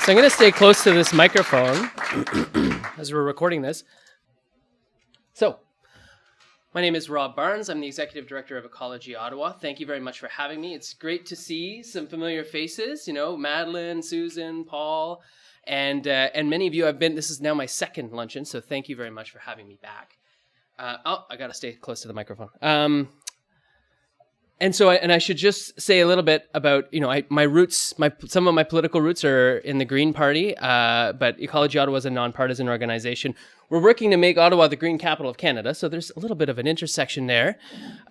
So I'm going to stay close to this microphone as we're recording this. So, my name is Robb Barnes. I'm the Executive Director of Ecology Ottawa. Thank you very much for having me. It's great to see some familiar faces, Madeline, Susan, Paul, and many of you have been. This is now my second luncheon, so thank you very much for having me back. I got to stay close to the microphone. And I should just say a little bit about, my roots, some of my political roots are in the Green Party, but Ecology Ottawa is a nonpartisan organization. We're working to make Ottawa the green capital of Canada, so there's a little bit of an intersection there,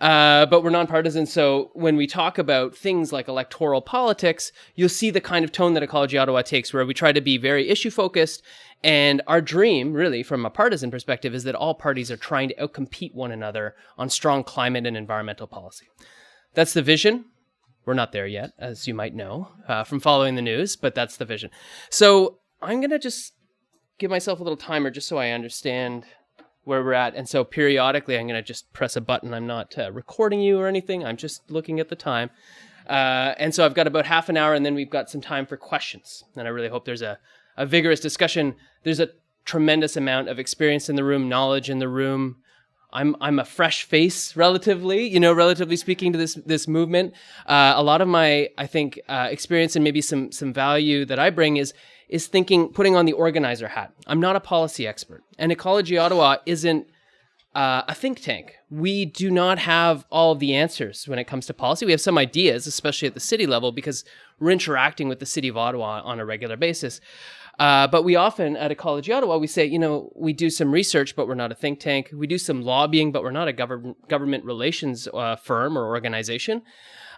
but we're nonpartisan, so when we talk about things like electoral politics, you'll see the kind of tone that Ecology Ottawa takes, where we try to be very issue-focused, and our dream, really, from a partisan perspective, is that all parties are trying to outcompete one another on strong climate and environmental policy. That's the vision. We're not there yet, as you might know from following the news, but that's the vision. So I'm going to just give myself a little timer just so I understand where we're at. And so periodically, I'm going to just press a button. I'm not recording you or anything. I'm just looking at the time. And so I've got about half an hour, and then we've got some time for questions. And I really hope there's a vigorous discussion. There's a tremendous amount of experience in the room, knowledge in the room. I'm a fresh face, relatively speaking to this movement. A lot of my, I think, experience and maybe some value that I bring is putting on the organizer hat. I'm not a policy expert, and Ecology Ottawa isn't a think tank. We do not have all of the answers when it comes to policy. We have some ideas, especially at the city level, because we're interacting with the city of Ottawa on a regular basis. But we often, at Ecology Ottawa, we say, we do some research, but we're not a think tank. We do some lobbying, but we're not a government relations firm or organization.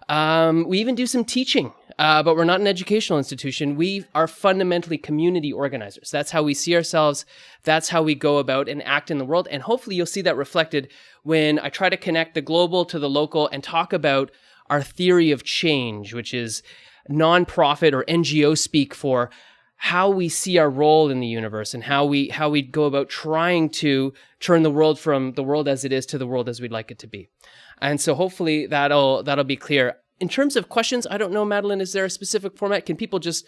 We even do some teaching, but we're not an educational institution. We are fundamentally community organizers. That's how we see ourselves. That's how we go about and act in the world. And hopefully you'll see that reflected when I try to connect the global to the local and talk about our theory of change, which is nonprofit or NGO speak for how we see our role in the universe and how we go about trying to turn the world from the world as it is to the world as we'd like it to be. And so hopefully that'll be clear. In terms of questions, I don't know, Madeline, is there a specific format? Can people just,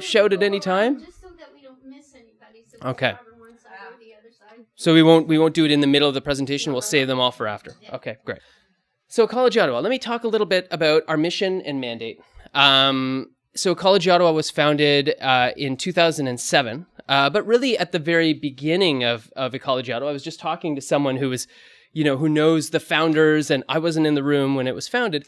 shout at any time? Just so that we don't miss anybody. So okay. On one side or the other side. So we won't do it in the middle of the presentation. We'll save them all for after. Okay, great. So Ecology Ottawa, let me talk a little bit about our mission and mandate. So Ecology Ottawa was founded in 2007, but really at the very beginning of Ecology Ottawa, I was just talking to someone who was, who knows the founders, and I wasn't in the room when it was founded,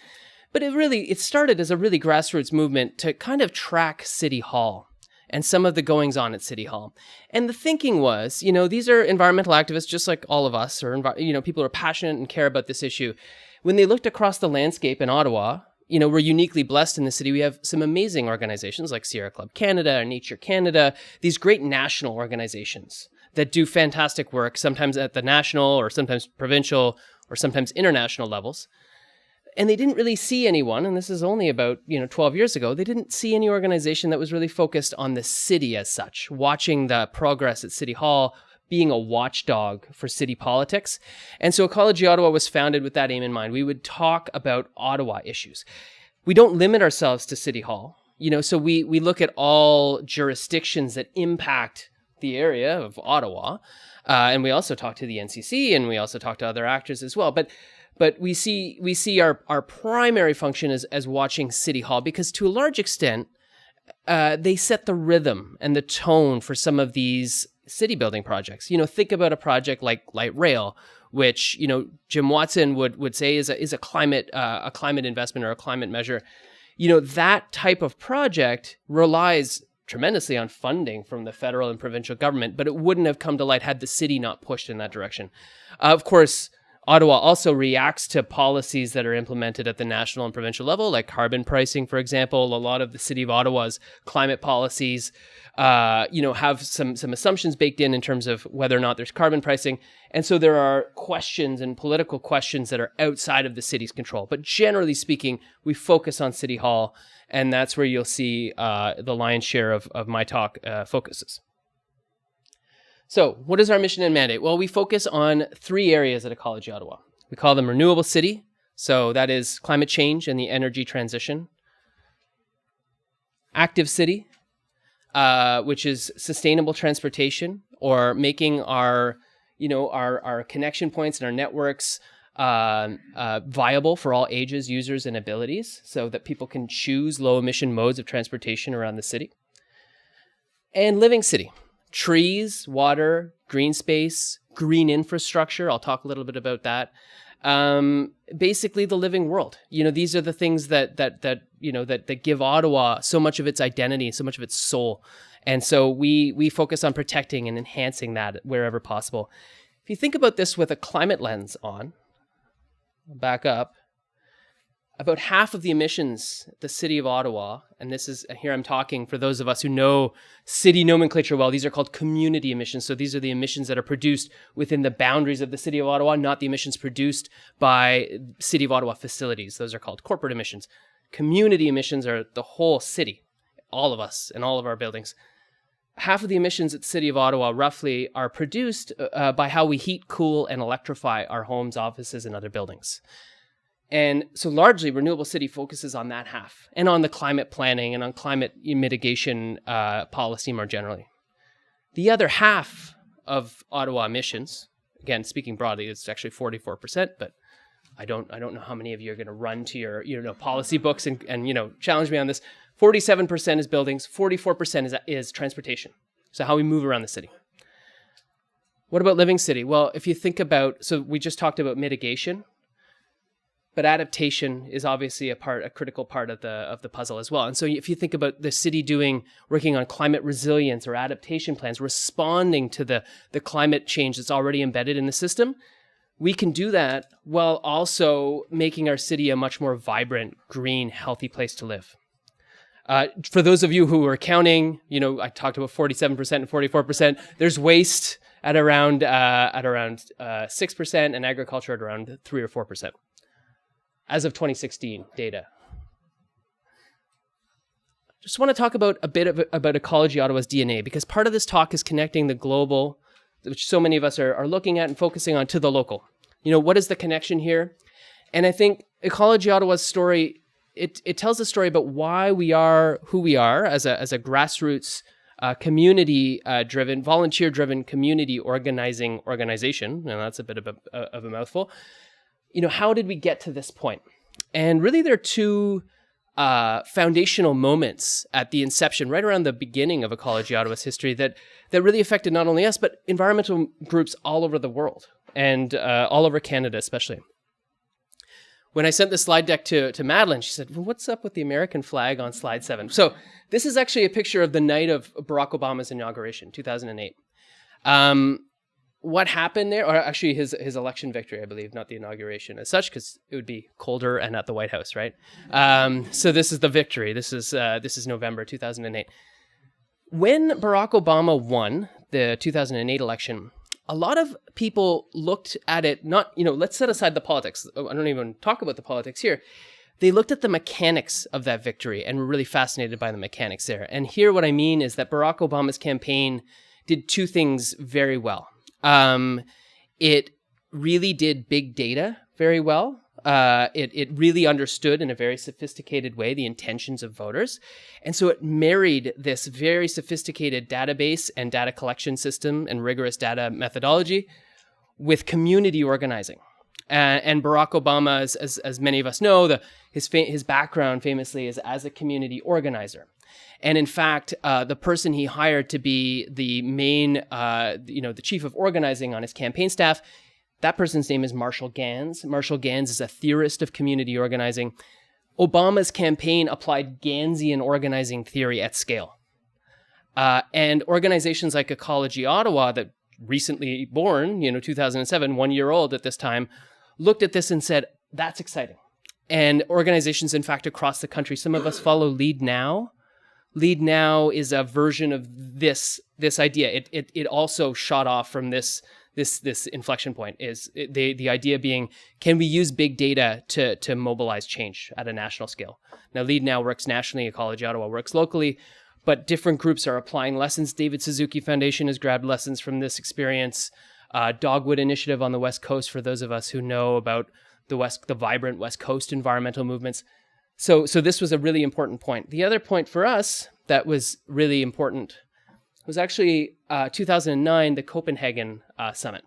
but it started as a really grassroots movement to kind of track City Hall and some of the goings on at City Hall. And the thinking was, these are environmental activists just like all of us, or people who are passionate and care about this issue. When they looked across the landscape in Ottawa, we're uniquely blessed in the city. We have some amazing organizations like Sierra Club Canada, Nature Canada, these great national organizations that do fantastic work, sometimes at the national or sometimes provincial or sometimes international levels. And they didn't really see anyone, and this is only about 12 years ago, they didn't see any organization that was really focused on the city as such, watching the progress at City Hall, being a watchdog for city politics. And so Ecology Ottawa was founded with that aim in mind. We would talk about Ottawa issues. We don't limit ourselves to City Hall, so we look at all jurisdictions that impact the area of Ottawa. And we also talk to the NCC, and we also talk to other actors as well. But we see our primary function as watching City Hall, because to a large extent, they set the rhythm and the tone for some of these city building projects. Think about a project like light rail, which Jim Watson would say is a climate investment or a climate measure. That type of project relies tremendously on funding from the federal and provincial government, but it wouldn't have come to light had the city not pushed in that direction. Of course, Ottawa also reacts to policies that are implemented at the national and provincial level, like carbon pricing, for example. A lot of the city of Ottawa's climate policies, have some assumptions baked in terms of whether or not there's carbon pricing. And so there are questions and political questions that are outside of the city's control. But generally speaking, we focus on City Hall, and that's where you'll see the lion's share of my talk focuses. So what is our mission and mandate? Well, we focus on 3 areas at Ecology Ottawa. We call them renewable city. So that is climate change and the energy transition. Active city, which is sustainable transportation, or making our connection points and our networks viable for all ages, users, and abilities, so that people can choose low emission modes of transportation around the city. And living city, trees, water, green space, green infrastructure. I'll talk a little bit about that. Basically the living world. These are the things that give Ottawa so much of its identity, so much of its soul. And so we focus on protecting and enhancing that wherever possible. If you think about this with a climate lens on, back up, about half of the emissions the city of Ottawa, and this is, here I'm talking for those of us who know city nomenclature well, these are called community emissions. So these are the emissions that are produced within the boundaries of the city of Ottawa, not the emissions produced by city of Ottawa facilities. Those are called corporate emissions. Community emissions are the whole city, all of us and all of our buildings. Half of the emissions at the city of Ottawa roughly are produced by how we heat, cool, and electrify our homes, offices, and other buildings. And so largely Renewable City focuses on that half, and on the climate planning and on climate mitigation policy more generally. The other half of Ottawa emissions, again, speaking broadly, it's actually 44%, but I don't know how many of you are going to run to your policy books and challenge me on this. 47% is buildings, 44% is transportation. So how we move around the city. What about living city? Well, if you think about, so we just talked about mitigation, but adaptation is obviously a critical part of the puzzle as well. And so if you think about the city working on climate resilience or adaptation plans, responding to the climate change that's already embedded in the system, we can do that while also making our city a much more vibrant, green, healthy place to live. For those of you who are counting, I talked about 47% and 44%. There's waste at around 6% and agriculture at around 3 or 4%. As of 2016 data. Just want to talk about a bit about Ecology Ottawa's DNA, because part of this talk is connecting the global, which so many of us are looking at and focusing on, to the local. What is the connection here? And I think Ecology Ottawa's story, it tells a story about why we are who we are as a grassroots, community-driven, volunteer-driven community organization. And that's a bit of a mouthful. How did we get to this point? And really there are two foundational moments at the inception, right around the beginning of Ecology Ottawa's history, that really affected not only us, but environmental groups all over the world, and all over Canada especially. When I sent the slide deck to Madeline, she said, well, what's up with the American flag on slide 7? So this is actually a picture of the night of Barack Obama's inauguration, 2008. What happened there, or actually his election victory, I believe, not the inauguration as such, because it would be colder and at the White House, right? So this is the victory. This is November 2008. When Barack Obama won the 2008 election, a lot of people looked at it, let's set aside the politics. I don't even talk about the politics here. They looked at the mechanics of that victory and were really fascinated by the mechanics there. And here what I mean is that Barack Obama's campaign did two things very well. It really did big data very well. It really understood in a very sophisticated way the intentions of voters. And so it married this very sophisticated database and data collection system and rigorous data methodology with community organizing. And Barack Obama, as many of us know, his background famously is as a community organizer. And in fact, the person he hired to be the main, the chief of organizing on his campaign staff, that person's name is Marshall Gans. Marshall Gans is a theorist of community organizing. Obama's campaign applied Gansian organizing theory at scale. And organizations like Ecology Ottawa, that recently born, 2007, 1 year old at this time, looked at this and said, that's exciting. And organizations, in fact, across the country, some of us follow Lead Now. Lead Now is a version of this idea. It also shot off from this inflection point. Is the idea being, can we use big data to mobilize change at a national scale? Now, Lead Now works nationally. Ecology Ottawa works locally, but different groups are applying lessons. David Suzuki Foundation has grabbed lessons from this experience. Dogwood Initiative on the West Coast, for those of us who know about the vibrant West Coast environmental movements. So this was a really important point. The other point for us that was really important was actually 2009, the Copenhagen Summit.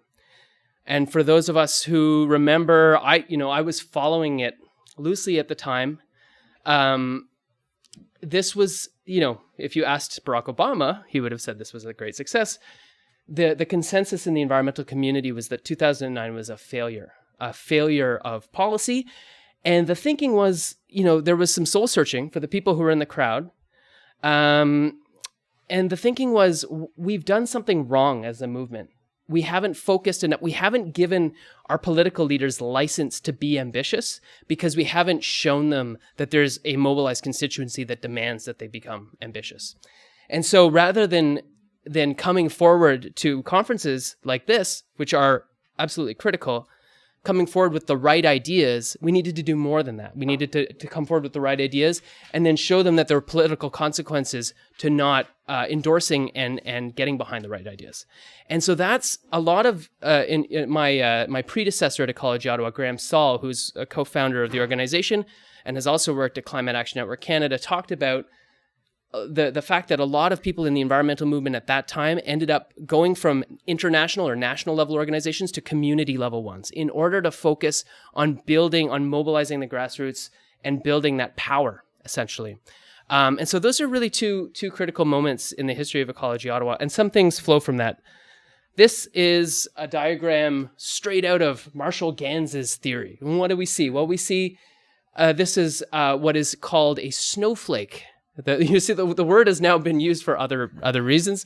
And for those of us who remember, I was following it loosely at the time. This was, if you asked Barack Obama, he would have said this was a great success. The consensus in the environmental community was that 2009 was a failure of policy. And the thinking was, there was some soul searching for the people who were in the crowd. And the thinking was, we've done something wrong as a movement. We haven't focused enough. We haven't given our political leaders license to be ambitious because we haven't shown them that there's a mobilized constituency that demands that they become ambitious. And so rather than coming forward to conferences like this, which are absolutely critical, coming forward with the right ideas, we needed to do more than that. We needed to come forward with the right ideas and then show them that there are political consequences to not endorsing and getting behind the right ideas. And so that's a lot of, in my predecessor at Ecology Ottawa, Graham Saul, who's a co-founder of the organization and has also worked at Climate Action Network Canada, talked about the fact that a lot of people in the environmental movement at that time ended up going from international or national level organizations to community level ones in order to focus on mobilizing the grassroots and building that power, essentially. And so those are really two critical moments in the history of Ecology Ottawa, and some things flow from that. This is a diagram straight out of Marshall Ganz's theory. And what do we see? Well, we see this is what is called a snowflake. You see, the word has now been used for other reasons.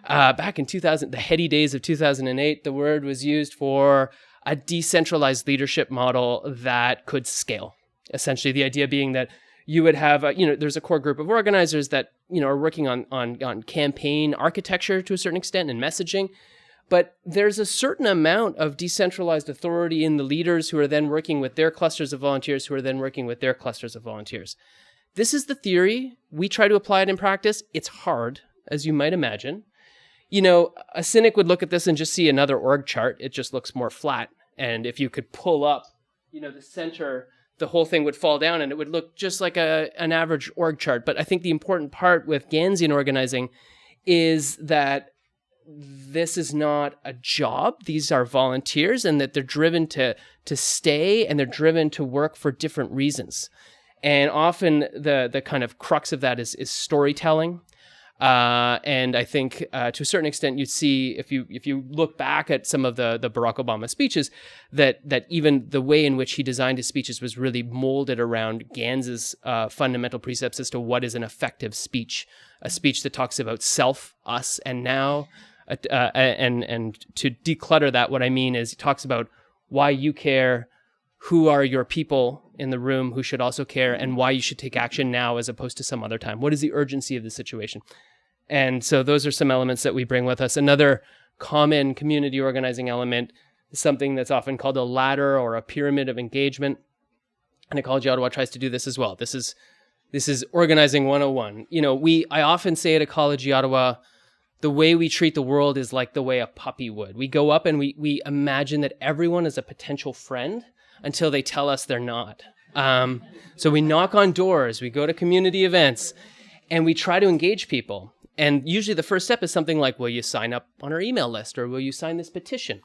Back in 2000, the heady days of 2008, the word was used for a decentralized leadership model that could scale. Essentially, the idea being that you would have, there's a core group of organizers that, are working on campaign architecture to a certain extent and messaging. But there's a certain amount of decentralized authority in the leaders who are then working with their clusters of volunteers, who are then working with their clusters of volunteers. This is the theory. We try to apply it in practice. It's hard, as you might imagine. A cynic would look at this and just see another org chart. It just looks more flat. And if you could pull up, the center, the whole thing would fall down and it would look just like an average org chart. But I think the important part with Gansian organizing is that this is not a job. These are volunteers, and that they're driven to stay, and they're driven to work for different reasons. And often the kind of crux of that is storytelling. And I think to a certain extent, you'd see if you look back at some of the Barack Obama speeches, that even the way in which he designed his speeches was really molded around Ganz's fundamental precepts as to what is an effective speech, a speech that talks about self, us, and now. And to declutter that, what I mean is he talks about why you care, who are your people in the room who should also care, and why you should take action now as opposed to some other time. What is the urgency of the situation? And so those are some elements that we bring with us. Another common community organizing element is something that's often called a ladder or a pyramid of engagement. And Ecology Ottawa tries to do this as well. This is organizing 101. I often say at Ecology Ottawa, the way we treat the world is like the way a puppy would. We go up and we imagine that everyone is a potential friend until they tell us they're not. So we knock on doors, we go to community events, and we try to engage people. And usually the first step is something like, will you sign up on our email list, or will you sign this petition?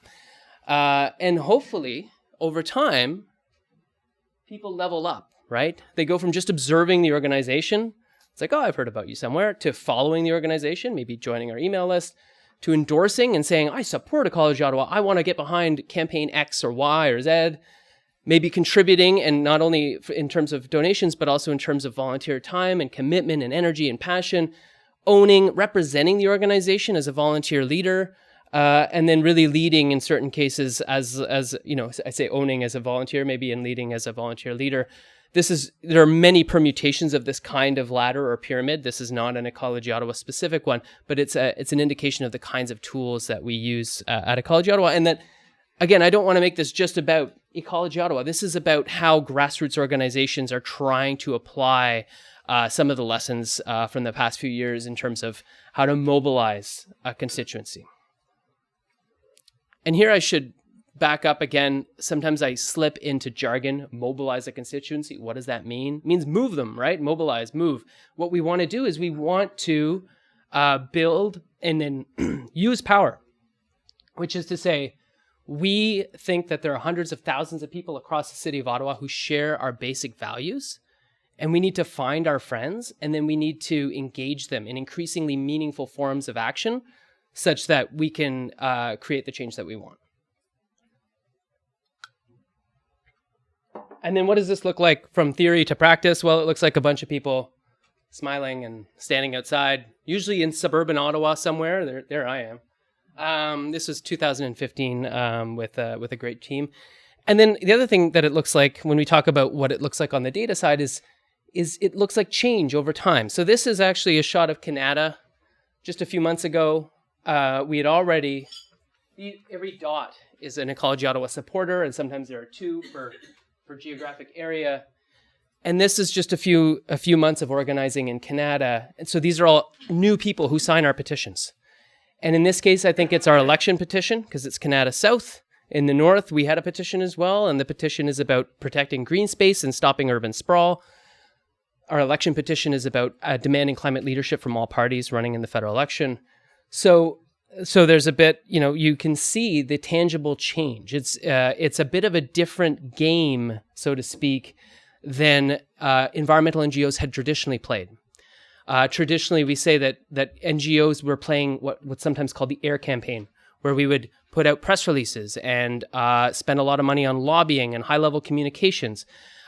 And hopefully, over time, people level up, right? They go from just observing the organization, it's like, oh, I've heard about you somewhere, to following the organization, maybe joining our email list, to endorsing and saying, I support Ecology Ottawa, I want to get behind campaign X or Y or Z, maybe contributing, and not only in terms of donations, but also in terms of volunteer time and commitment and energy and passion, owning, representing the organization as a volunteer leader, and then really leading in certain cases as I say owning as a volunteer, maybe, and leading as a volunteer leader. There are many permutations of this kind of ladder or pyramid. This is not an Ecology Ottawa specific one, but it's an indication of the kinds of tools that we use at Ecology Ottawa. And that, again, I don't want to make this just about Ecology Ottawa. This is about how grassroots organizations are trying to apply some of the lessons from the past few years in terms of how to mobilize a constituency. And here I should back up again. Sometimes I slip into jargon, mobilize a constituency. What does that mean? It means move them, right? Mobilize, move. What we want to do is we want to build and then use power, which is to say, we think that there are hundreds of thousands of people across the city of Ottawa who share our basic values, and we need to find our friends, and then we need to engage them in increasingly meaningful forms of action such that we can create the change that we want. And then what does this look like from theory to practice? Well, it looks like a bunch of people smiling and standing outside, usually in suburban Ottawa somewhere. There I am. This was 2015 with a great team. And then the other thing that it looks like when we talk about what it looks like on the data side is it looks like change over time. So this is actually a shot of Canada just a few months ago. We had already, every dot is an Ecology Ottawa supporter, and sometimes there are two for geographic area. And this is just a few months of organizing in Canada. And so these are all new people who sign our petitions. And in this case, I think it's our election petition because it's Canada South. In the North, we had a petition as well. And the petition is about protecting green space and stopping urban sprawl. Our election petition is about demanding climate leadership from all parties running in the federal election. So there's a bit, you can see the tangible change. It's a bit of a different game, so to speak, than environmental NGOs had traditionally played. Traditionally, we say that NGOs were playing what's sometimes called the AIR campaign, where we would put out press releases and spend a lot of money on lobbying and high-level communications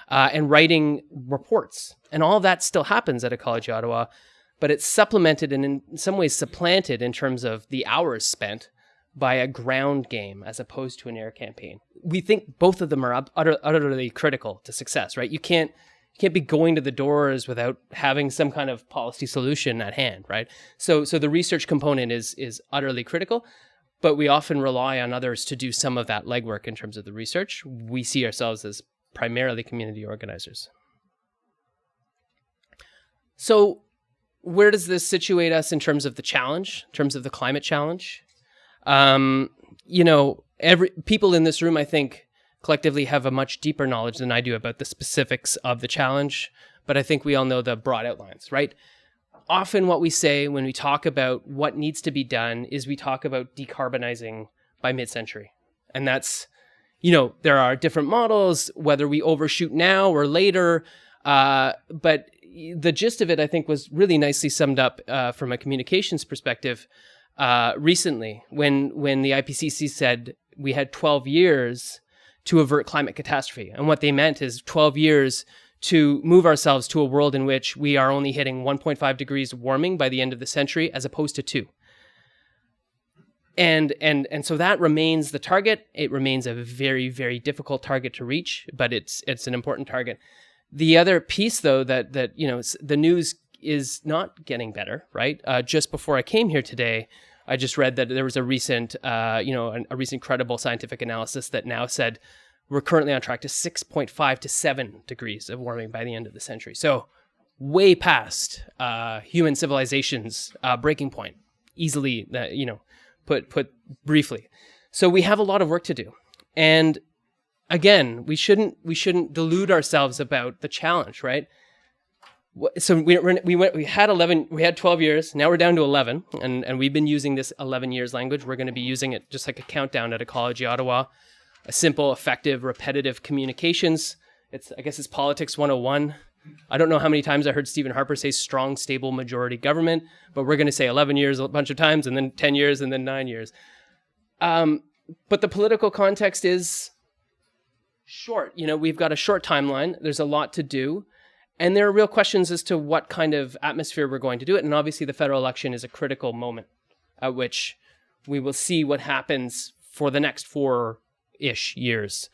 and writing reports. And all of that still happens at Ecology Ottawa, but it's supplemented and in some ways supplanted in terms of the hours spent by a ground game as opposed to an air campaign. We think both of them are utterly critical to success, right? You can't be going to the doors without having some kind of policy solution at hand, right? So the research component is utterly critical, but we often rely on others to do some of that legwork in terms of the research. We see ourselves as primarily community organizers. So where does this situate us in terms of the challenge, in terms of the climate challenge? Every people in this room, I think, collectively have a much deeper knowledge than I do about the specifics of the challenge, but I think we all know the broad outlines, right? Often what we say when we talk about what needs to be done is we talk about decarbonizing by mid-century. And that's, there are different models, whether we overshoot now or later, but the gist of it, I think, was really nicely summed up from a communications perspective recently when the IPCC said we had 12 years to avert climate catastrophe. And what they meant is 12 years to move ourselves to a world in which we are only hitting 1.5 degrees warming by the end of the century as opposed to 2. And so that remains the target. It remains a very, very difficult target to reach, but it's an important target. The other piece, though, that the news is not getting better, right? Just before I came here today, I just read that there was a recent credible scientific analysis that now said we're currently on track to 6.5 to 7 degrees of warming by the end of the century. So way past human civilization's breaking point, easily, put briefly. So we have a lot of work to do, and again, we shouldn't delude ourselves about the challenge, right? So we had 12 years. Now we're down to 11, and we've been using this 11 years language. We're going to be using it just like a countdown at Ecology Ottawa, a simple, effective, repetitive communications. I guess it's politics 101. I don't know how many times I heard Stephen Harper say strong, stable majority government, but we're going to say 11 years a bunch of times, and then 10 years, and then 9 years. But the political context is short. We've got a short timeline. There's a lot to do. And there are real questions as to what kind of atmosphere we're going to do it. And obviously the federal election is a critical moment at which we will see what happens for the next 4-ish years.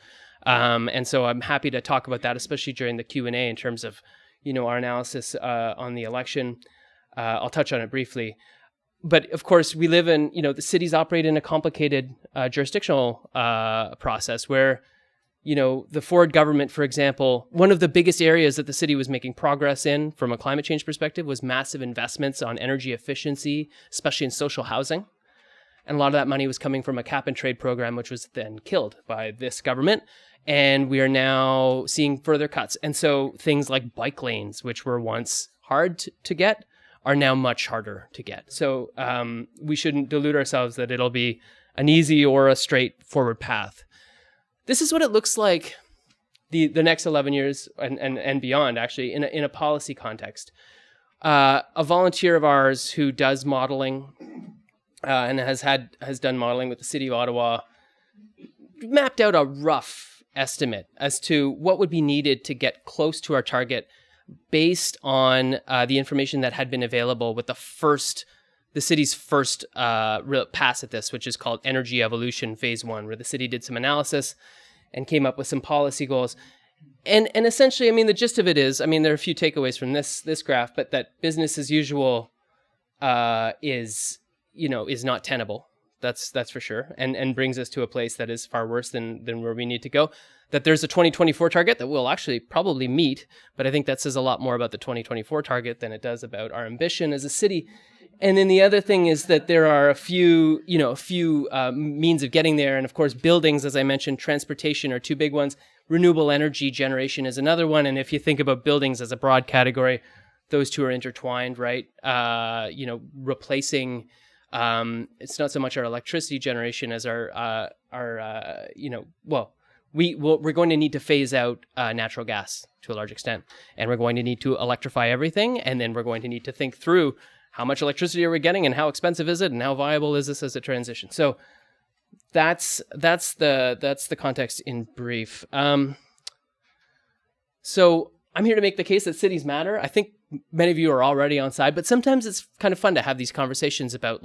And so I'm happy to talk about that, especially during the Q&A in terms of, our analysis on the election. I'll touch on it briefly. But of course, we live in, the cities operate in a complicated jurisdictional process where, the Ford government, for example, one of the biggest areas that the city was making progress in from a climate change perspective was massive investments on energy efficiency, especially in social housing. And a lot of that money was coming from a cap and trade program, which was then killed by this government. And we are now seeing further cuts. And so things like bike lanes, which were once hard to get, are now much harder to get. So we shouldn't delude ourselves that it'll be an easy or a straightforward path. This is what it looks like the next 11 years and beyond, actually, in a policy context. A volunteer of ours who does modeling and has done modeling with the City of Ottawa mapped out a rough estimate as to what would be needed to get close to our target based on the information that had been available with the city's first real pass at this, which is called Energy Evolution Phase 1, where the city did some analysis and came up with some policy goals. And essentially, I mean, the gist of it is, I mean, there are a few takeaways from this graph, but that business as usual is not tenable. That's for sure, and brings us to a place that is far worse than where we need to go. That there's a 2024 target that we'll actually probably meet, but I think that says a lot more about the 2024 target than it does about our ambition as a city. And then the other thing is that there are a few means of getting there, and of course, buildings, as I mentioned, transportation are two big ones. Renewable energy generation is another one, and if you think about buildings as a broad category, those two are intertwined, right? Replacing. It's not so much our electricity generation as we're going to need to phase out natural gas to a large extent, and we're going to need to electrify everything, and then we're going to need to think through how much electricity are we getting and how expensive is it and how viable is this as a transition. So that's the context in brief. So I'm here to make the case that cities matter. I think many of you are already on side, but sometimes it's kind of fun to have these conversations about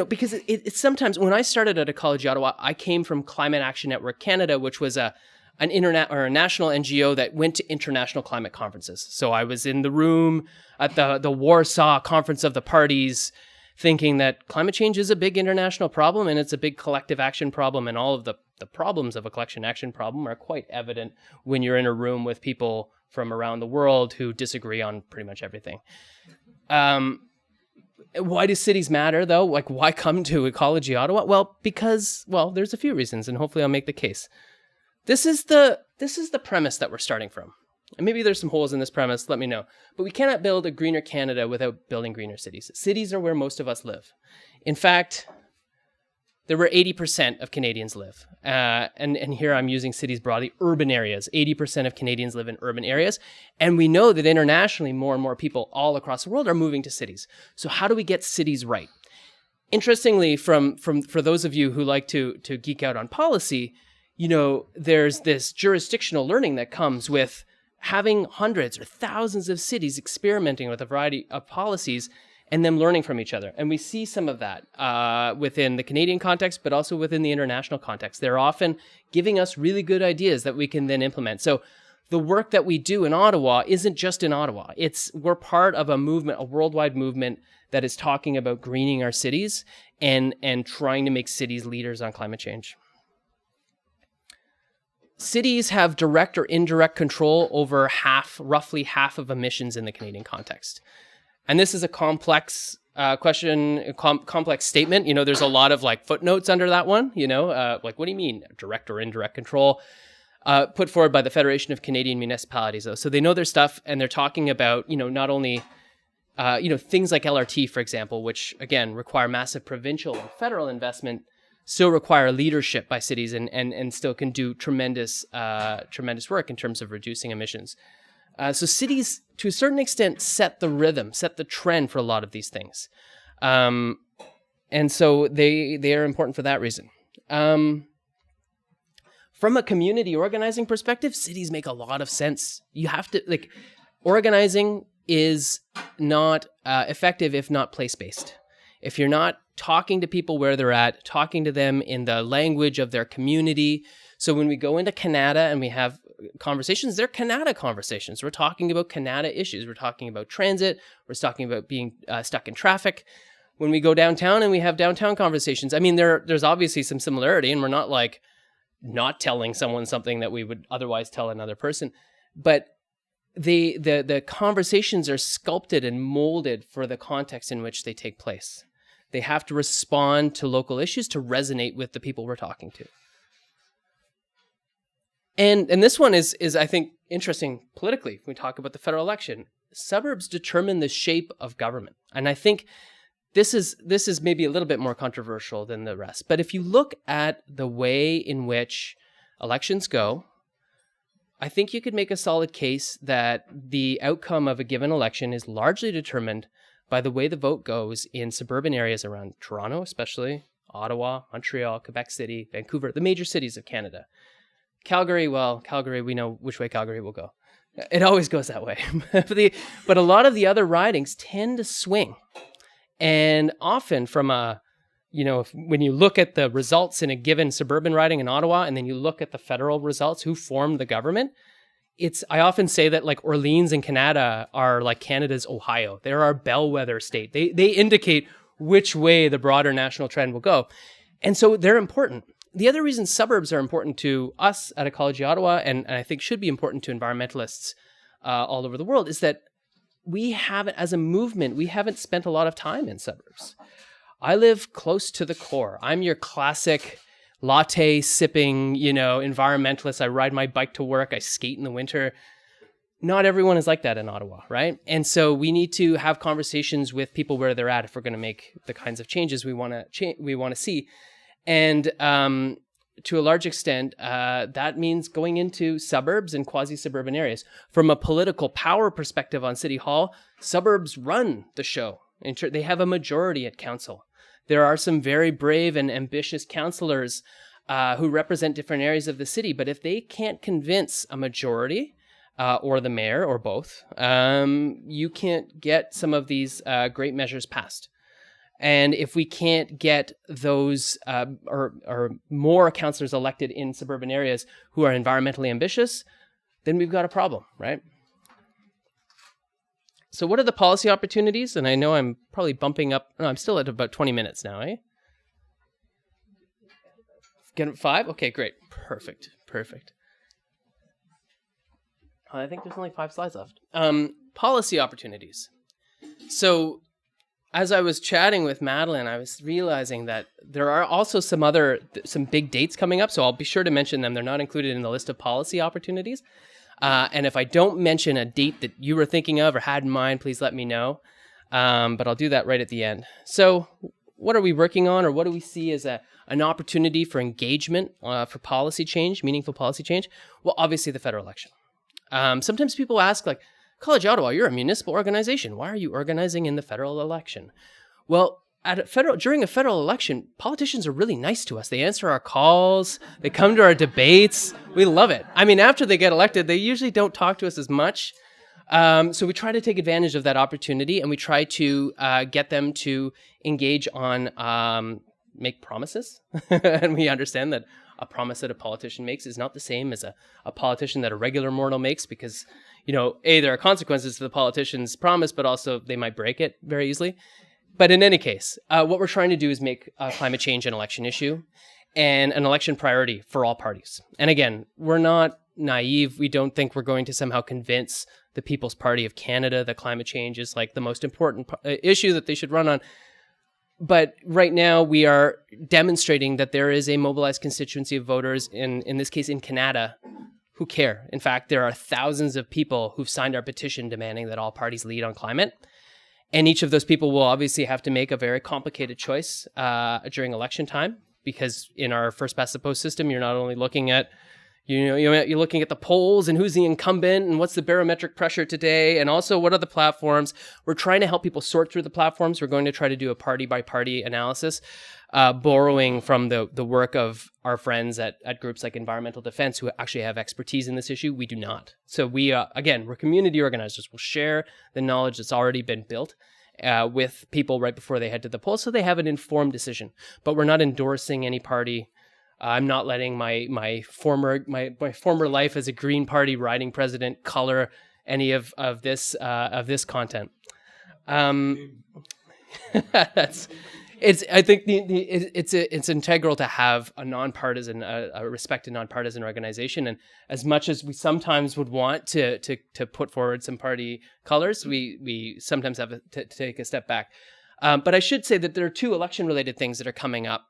because it's sometimes when I started at Ecology Ottawa, I came from Climate Action Network Canada, which was an internet or a national NGO that went to international climate conferences. So I was in the room at the Warsaw Conference of the Parties, thinking that climate change is a big international problem and it's a big collective action problem, and all of the problems of a collection action problem are quite evident when you're in a room with people from around the world who disagree on pretty much everything. Why do cities matter, though? Like, why come to Ecology Ottawa? Well, because there's a few reasons, and hopefully I'll make the case. This is the premise that we're starting from. And maybe there's some holes in this premise, let me know. But we cannot build a greener Canada without building greener cities. Cities are where most of us live. In fact, there where 80% of Canadians live. And here I'm using cities broadly, urban areas. 80% of Canadians live in urban areas. And we know that internationally, more and more people all across the world are moving to cities. So how do we get cities right? Interestingly, for those of you who like to geek out on policy, there's this jurisdictional learning that comes with having hundreds or thousands of cities experimenting with a variety of policies and them learning from each other. And we see some of that within the Canadian context, but also within the international context. They're often giving us really good ideas that we can then implement. So the work that we do in Ottawa isn't just in Ottawa. We're part of a movement, a worldwide movement that is talking about greening our cities and trying to make cities leaders on climate change. Cities have direct or indirect control over roughly half of emissions in the Canadian context. And this is a complex question, complex statement. There's a lot of footnotes under that one, what do you mean direct or indirect control? Put forward by the Federation of Canadian Municipalities, though. So they know their stuff, and they're talking about, not only, things like LRT, for example, which again require massive provincial and federal investment, still require leadership by cities and still can do tremendous work in terms of reducing emissions. So cities, to a certain extent, set the rhythm, set the trend for a lot of these things. And so they are important for that reason. From a community organizing perspective, cities make a lot of sense. You have to, organizing is not effective if not place-based. If you're not talking to people where they're at, talking to them in the language of their community. So when we go into Canada and we have conversations, they're Canada conversations. We're talking about Canada issues. We're talking about transit. We're talking about being stuck in traffic. When we go downtown and we have downtown conversations, I mean, there's obviously some similarity, and we're not not telling someone something that we would otherwise tell another person. But the conversations are sculpted and molded for the context in which they take place. They have to respond to local issues to resonate with the people we're talking to. And this one is I think interesting politically. When we talk about the federal election, suburbs determine the shape of government, and I think this is maybe a little bit more controversial than the rest. But if you look at the way in which elections go, I think you could make a solid case that the outcome of a given election is largely determined by the way the vote goes in suburban areas around Toronto, especially Ottawa, Montreal, Quebec City, Vancouver, the major cities of Canada. Calgary, we know which way Calgary will go. It always goes that way. But a lot of the other ridings tend to swing. And often from when you look at the results in a given suburban riding in Ottawa, and then you look at the federal results, who formed the government, I often say that like Orleans and Canada are like Canada's Ohio. They're our bellwether state. They indicate which way the broader national trend will go. And so they're important. The other reason suburbs are important to us at Ecology Ottawa, and I think should be important to environmentalists all over the world, is that we haven't, as a movement, we haven't spent a lot of time in suburbs. I live close to the core. I'm your classic latte sipping, environmentalist. I ride my bike to work. I skate in the winter. Not everyone is like that in Ottawa, right? And so we need to have conversations with people where they're at if we're going to make the kinds of changes we want to see. And to a large extent, that means going into suburbs and quasi-suburban areas. From a political power perspective on City Hall, suburbs run the show. They have a majority at council. There are some very brave and ambitious councillors who represent different areas of the city, but if they can't convince a majority or the mayor or both, you can't get some of these great measures passed. And if we can't get those or more councillors elected in suburban areas who are environmentally ambitious, then we've got a problem, right? So what are the policy opportunities? And I know I'm probably bumping up. No, I'm still at about 20 minutes now, eh? Get it 5? Okay, great. Perfect. I think there's only 5 slides left. Policy opportunities. So as I was chatting with Madeline, I was realizing that there are also some big dates coming up. So I'll be sure to mention them. They're not included in the list of policy opportunities. And if I don't mention a date that you were thinking of or had in mind, please let me know. But I'll do that right at the end. So what are we working on, or what do we see as an opportunity for engagement, for policy change, meaningful policy change? Well, obviously the federal election. Sometimes people ask, like, Ecology Ottawa, you're a municipal organization. Why are you organizing in the federal election? Well, during a federal election, politicians are really nice to us. They answer our calls. They come to our debates. We love it. I mean, after they get elected, they usually don't talk to us as much. So we try to take advantage of that opportunity, and we try to get them to engage on make promises. And we understand that a promise that a politician makes is not the same as a politician that a regular mortal makes, because, there are consequences to the politician's promise, but also they might break it very easily. But in any case, what we're trying to do is make climate change an election issue and an election priority for all parties. And again, we're not naive. We don't think we're going to somehow convince the People's Party of Canada that climate change is like the most important issue that they should run on. But right now, we are demonstrating that there is a mobilized constituency of voters, in this case in Canada, who care. In fact, there are thousands of people who've signed our petition demanding that all parties lead on climate. And each of those people will obviously have to make a very complicated choice during election time, because in our first past the post system, you're not only looking at, you're looking at the polls and who's the incumbent and what's the barometric pressure today, and also what are the platforms. We're trying to help people sort through the platforms. We're going to try to do a party by party analysis, borrowing from the work of our friends at groups like Environmental Defense, who actually have expertise in this issue. We do not. So we're community organizers. We'll share the knowledge that's already been built with people right before they head to the polls, so they have an informed decision. But we're not endorsing any party. I'm not letting my former life as a Green Party riding president color any of this content. I think it's integral to have a nonpartisan, a respected nonpartisan organization. And as much as we sometimes would want to put forward some party colors, we sometimes have to take a step back. But I should say that there are two election-related things that are coming up.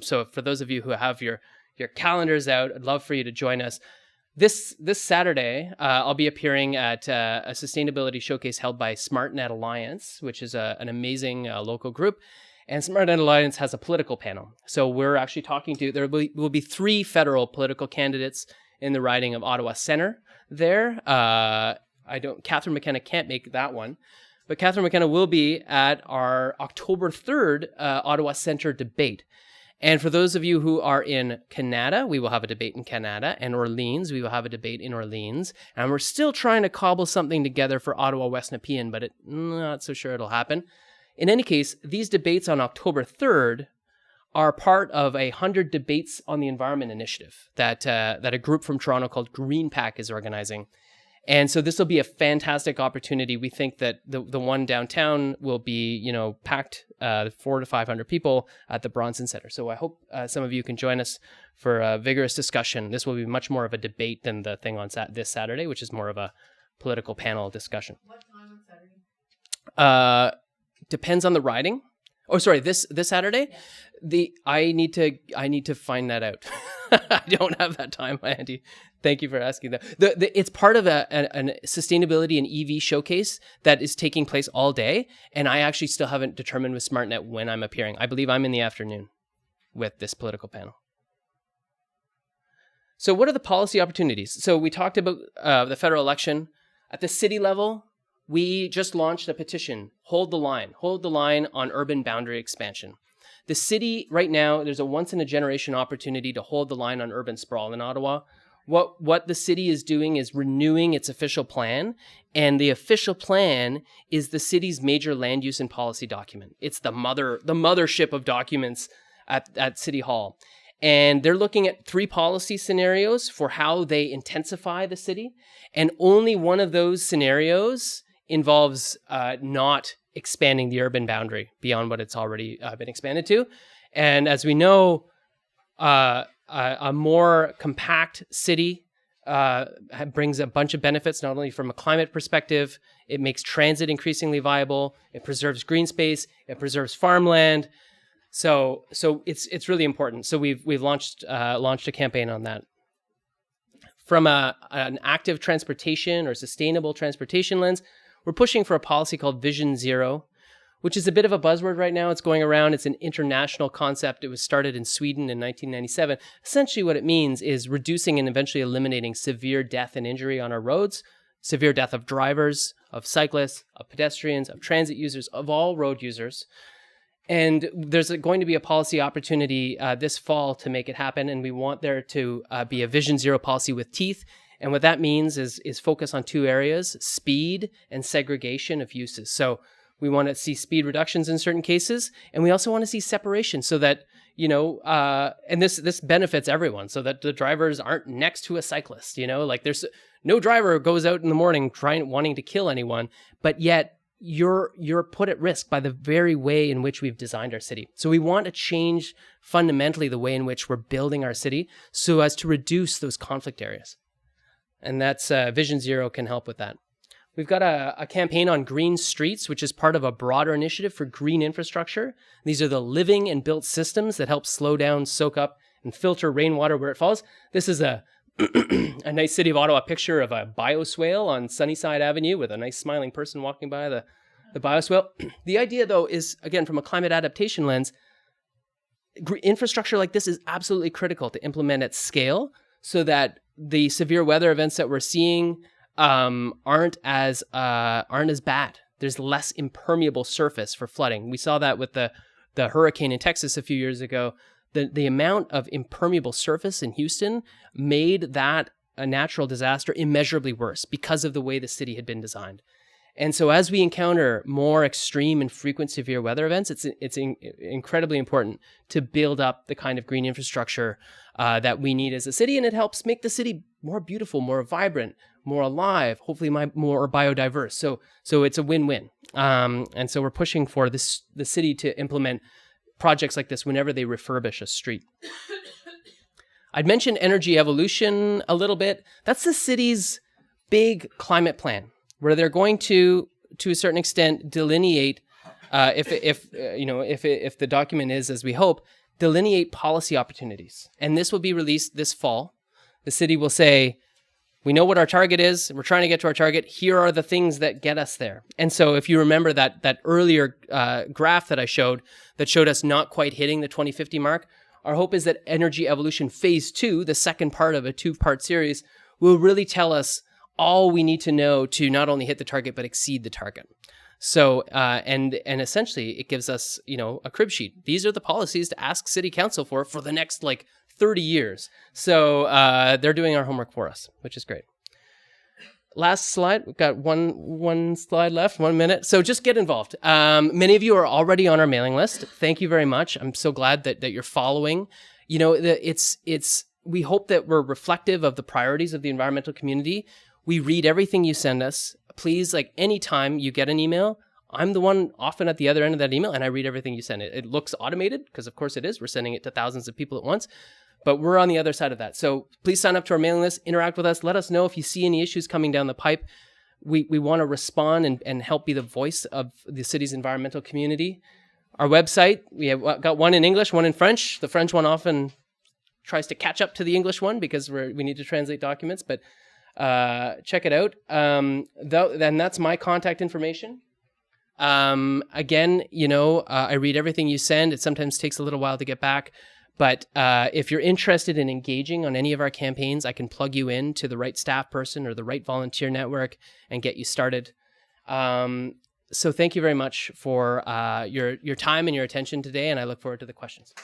So for those of you who have your calendars out, I'd love for you to join us. This Saturday, I'll be appearing at a sustainability showcase held by SmartNet Alliance, which is an amazing local group. And SmartNet Alliance has a political panel. So we're actually talking to, there will be 3 federal political candidates in the riding of Ottawa Centre there. Catherine McKenna can't make that one, but Catherine McKenna will be at our October 3rd Ottawa Centre debate. And for those of you who are in Canada, we will have a debate in Canada, and Orleans, we will have a debate in Orleans. And we're still trying to cobble something together for Ottawa West Nepean, but not so sure it'll happen. In any case, these debates on October 3rd are part of a 100 Debates on the Environment initiative that a group from Toronto called Green Pack is organizing. And so this will be a fantastic opportunity. We think that the one downtown will be, packed 400 to 500 people at the Bronson Center. So I hope some of you can join us for a vigorous discussion. This will be much more of a debate than the thing on this Saturday, which is more of a political panel discussion. What time on Saturday? Depends on the riding. Oh, sorry, this Saturday? Yeah. I need to find that out. I don't have that time, Andy. Thank you for asking that. It's part of a sustainability and EV showcase that is taking place all day, and I actually still haven't determined with SmartNet when I'm appearing. I believe I'm in the afternoon with this political panel. So what are the policy opportunities? So we talked about the federal election. At the city level, we just launched a petition, Hold the Line on urban boundary expansion. The city right now, there's a once-in-a-generation opportunity to hold the line on urban sprawl in Ottawa. What the city is doing is renewing its official plan, and the official plan is the city's major land use and policy document. It's the mothership of documents at City Hall. And they're looking at 3 policy scenarios for how they intensify the city, and only one of those scenarios involves not expanding the urban boundary beyond what it's already been expanded to. And as we know, a more compact city brings a bunch of benefits, not only from a climate perspective, it makes transit increasingly viable, it preserves green space, it preserves farmland. So it's really important. So we've launched a campaign on that. From an active transportation or sustainable transportation lens, we're pushing for a policy called Vision Zero, which is a bit of a buzzword right now. It's going around. It's an international concept. It was started in Sweden in 1997. Essentially what it means is reducing and eventually eliminating severe death and injury on our roads, severe death of drivers, of cyclists, of pedestrians, of transit users, of all road users. And there's going to be a policy opportunity this fall to make it happen. And we want there to be a Vision Zero policy with teeth. And what that means is focus on 2 areas, speed and segregation of uses. So we want to see speed reductions in certain cases, and we also want to see separation so that, and this benefits everyone, so that the drivers aren't next to a cyclist, like there's no driver goes out in the morning wanting to kill anyone, but yet you're put at risk by the very way in which we've designed our city. So we want to change fundamentally the way in which we're building our city so as to reduce those conflict areas. And that's Vision Zero can help with that. We've got a campaign on green streets, which is part of a broader initiative for green infrastructure. These are the living and built systems that help slow down, soak up, and filter rainwater where it falls. This is a nice City of Ottawa picture of a bioswale on Sunnyside Avenue with a nice smiling person walking by the bioswale. The idea, though, is, again, from a climate adaptation lens, infrastructure like this is absolutely critical to implement at scale so that the severe weather events that we're seeing aren't as bad. There's less impermeable surface for flooding. We saw that with the hurricane in Texas a few years ago. The amount of impermeable surface in Houston made that a natural disaster immeasurably worse because of the way the city had been designed. And so as we encounter more extreme and frequent severe weather events, it's incredibly important to build up the kind of green infrastructure that we need as a city, and it helps make the city more beautiful, more vibrant, more alive, hopefully more biodiverse. So it's a win-win. And so we're pushing for the city to implement projects like this whenever they refurbish a street. I'd mentioned energy evolution a little bit. That's the city's big climate plan, where they're going to a certain extent, delineate if the document is as we hope, delineate policy opportunities. And this will be released this fall. The city will say, we know what our target is. We're trying to get to our target. Here are the things that get us there. And so if you remember that earlier graph that I showed that showed us not quite hitting the 2050 mark, our hope is that Energy Evolution Phase 2, the second part of a 2-part series, will really tell us all we need to know to not only hit the target, but exceed the target. So, and essentially it gives us, a crib sheet. These are the policies to ask city council for the next 30 years. So they're doing our homework for us, which is great. Last slide. We've got one slide left, 1 minute. So just get involved. Many of you are already on our mailing list. Thank you very much. I'm so glad that you're following. We hope that we're reflective of the priorities of the environmental community. We read everything you send us. Please, anytime you get an email, I'm the one often at the other end of that email, and I read everything you send. It looks automated, because of course it is. We're sending it to thousands of people at once, but we're on the other side of that. So please sign up to our mailing list, interact with us. Let us know if you see any issues coming down the pipe. We want to respond and help be the voice of the city's environmental community. Our website, we have got one in English, one in French. The French one often tries to catch up to the English one because we need to translate documents, but check it out. Then that's my contact information. Again, I read everything you send. It sometimes takes a little while to get back, but if you're interested in engaging on any of our campaigns, I can plug you in to the right staff person or the right volunteer network and get you started. So thank you very much for your time and your attention today, and I look forward to the questions.